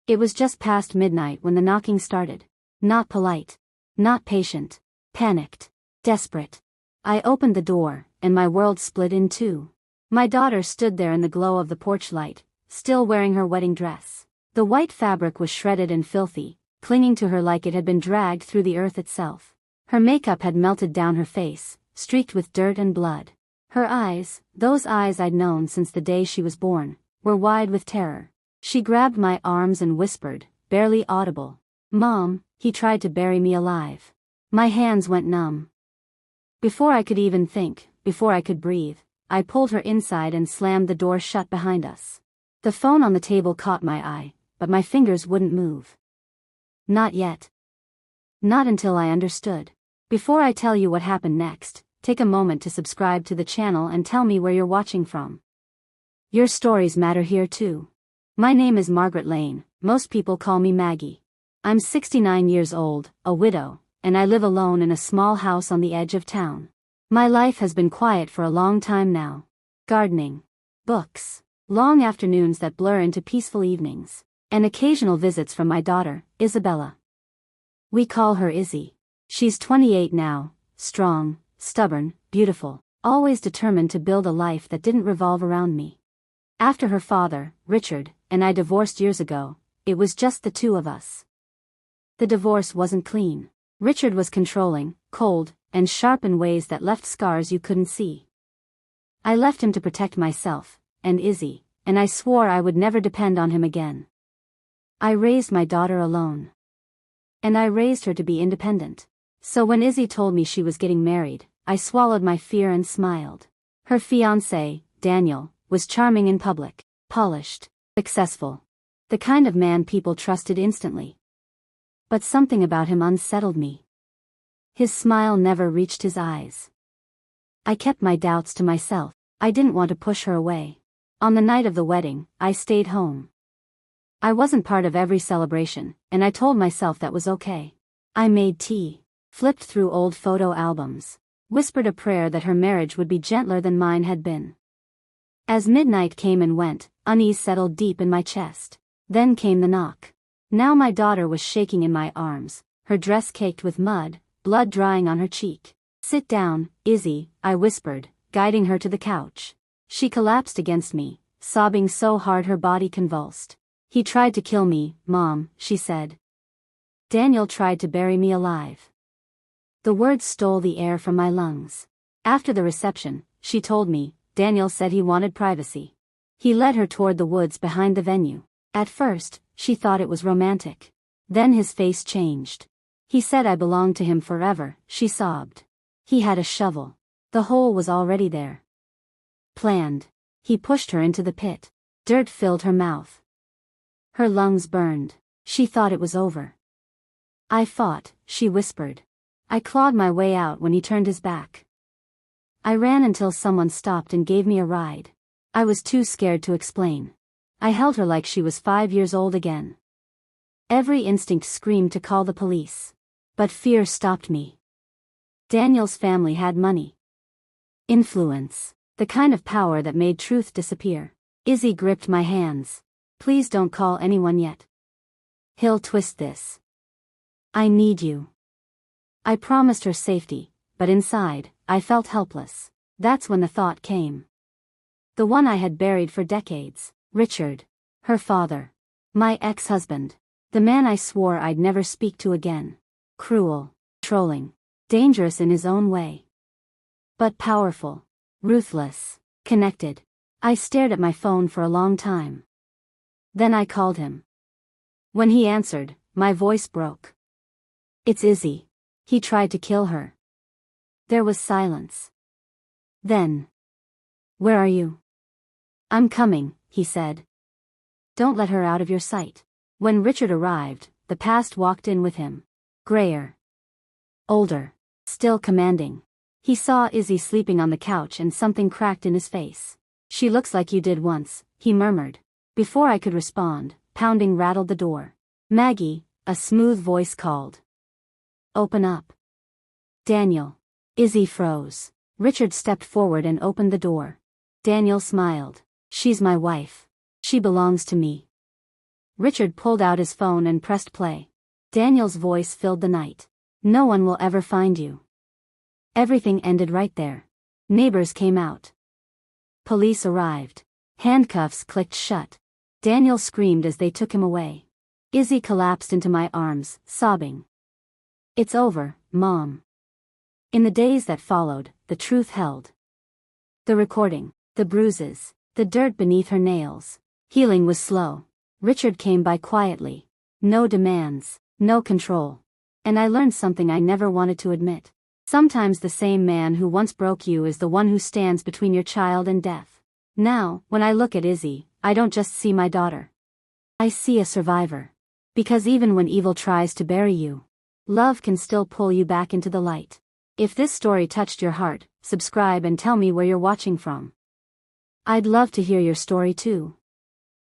It was just past midnight when the knocking started. Not polite. Not patient. Panicked. Desperate. I opened the door, and my world split in two. My daughter stood there in the glow of the porch light, still wearing her wedding dress. The white fabric was shredded and filthy, clinging to her like it had been dragged through the earth itself. Her makeup had melted down her face, streaked with dirt and blood. Her eyes, those eyes I'd known since the day she was born, were wide with terror. She grabbed my arms and whispered, barely audible, "Mom, he tried to bury me alive." My hands went numb. Before I could even think, before I could breathe, I pulled her inside and slammed the door shut behind us. The phone on the table caught my eye, but my fingers wouldn't move. Not yet. Not until I understood. Before I tell you what happened next, take a moment to subscribe to the channel and tell me where you're watching from. Your stories matter here too. My name is Margaret Lane, most people call me Maggie. I'm 69 years old, a widow, and I live alone in a small house on the edge of town. My life has been quiet for a long time now. Gardening. Books. Long afternoons that blur into peaceful evenings. And occasional visits from my daughter, Isabella. We call her Izzy. She's 28 now, strong, stubborn, beautiful, always determined to build a life that didn't revolve around me. After her father, Richard, and I divorced years ago, it was just the two of us. The divorce wasn't clean. Richard was controlling, cold, and sharp in ways that left scars you couldn't see. I left him to protect myself, and Izzy, and I swore I would never depend on him again. I raised my daughter alone. And I raised her to be independent. So when Izzy told me she was getting married, I swallowed my fear and smiled. Her fiancé, Daniel, was charming in public, polished, successful. The kind of man people trusted instantly. But something about him unsettled me. His smile never reached his eyes. I kept my doubts to myself. I didn't want to push her away. On the night of the wedding, I stayed home. I wasn't part of every celebration, and I told myself that was okay. I made tea, flipped through old photo albums, whispered a prayer that her marriage would be gentler than mine had been. As midnight came and went, unease settled deep in my chest. Then came the knock. Now my daughter was shaking in my arms, her dress caked with mud, blood drying on her cheek. "Sit down, Izzy," I whispered, guiding her to the couch. She collapsed against me, sobbing so hard her body convulsed. "He tried to kill me, Mom," she said. "Daniel tried to bury me alive." The words stole the air from my lungs. After the reception, she told me, Daniel said he wanted privacy. He led her toward the woods behind the venue. At first, she thought it was romantic. Then his face changed. "He said I belonged to him forever," she sobbed. "He had a shovel. The hole was already there. Planned." He pushed her into the pit. Dirt filled her mouth. Her lungs burned. She thought it was over. "I fought," she whispered. "I clawed my way out when he turned his back. I ran until someone stopped and gave me a ride. I was too scared to explain. I held her like she was 5 years old again. Every instinct screamed to call the police. But fear stopped me. Daniel's family had money. Influence. The kind of power that made truth disappear. Izzy gripped my hands. "Please don't call anyone yet. He'll twist this. I need you." I promised her safety, but inside, I felt helpless. That's when the thought came. The one I had buried for decades. Richard. Her father. My ex-husband. The man I swore I'd never speak to again. Cruel. Controlling. Dangerous in his own way. But powerful. Ruthless. Connected. I stared at my phone for a long time. Then I called him. When he answered, my voice broke. "It's Izzy. He tried to kill her." There was silence. Then. "Where are you?" "I'm coming," he said. "Don't let her out of your sight." When Richard arrived, the past walked in with him. Grayer. Older. Still commanding. He saw Izzy sleeping on the couch and something cracked in his face. "She looks like you did once," he murmured. Before I could respond, pounding rattled the door. "Maggie," a smooth voice called. "Open up." "Daniel." Izzy froze. Richard stepped forward and opened the door. Daniel smiled. "She's my wife. She belongs to me." Richard pulled out his phone and pressed play. Daniel's voice filled the night. No one will ever find you. Everything ended right there. Neighbors came out. Police arrived. Handcuffs clicked shut. Daniel screamed as they took him away. Izzy collapsed into my arms, sobbing. It's over, Mom. In the days that followed, the truth held. The recording, the bruises, the dirt beneath her nails. Healing was slow. Richard came by quietly. No demands, no control. And I learned something I never wanted to admit. Sometimes the same man who once broke you is the one who stands between your child and death. Now, when I look at Izzy, I don't just see my daughter. I see a survivor. Because even when evil tries to bury you, love can still pull you back into the light. If this story touched your heart, subscribe and tell me where you're watching from. I'd love to hear your story too.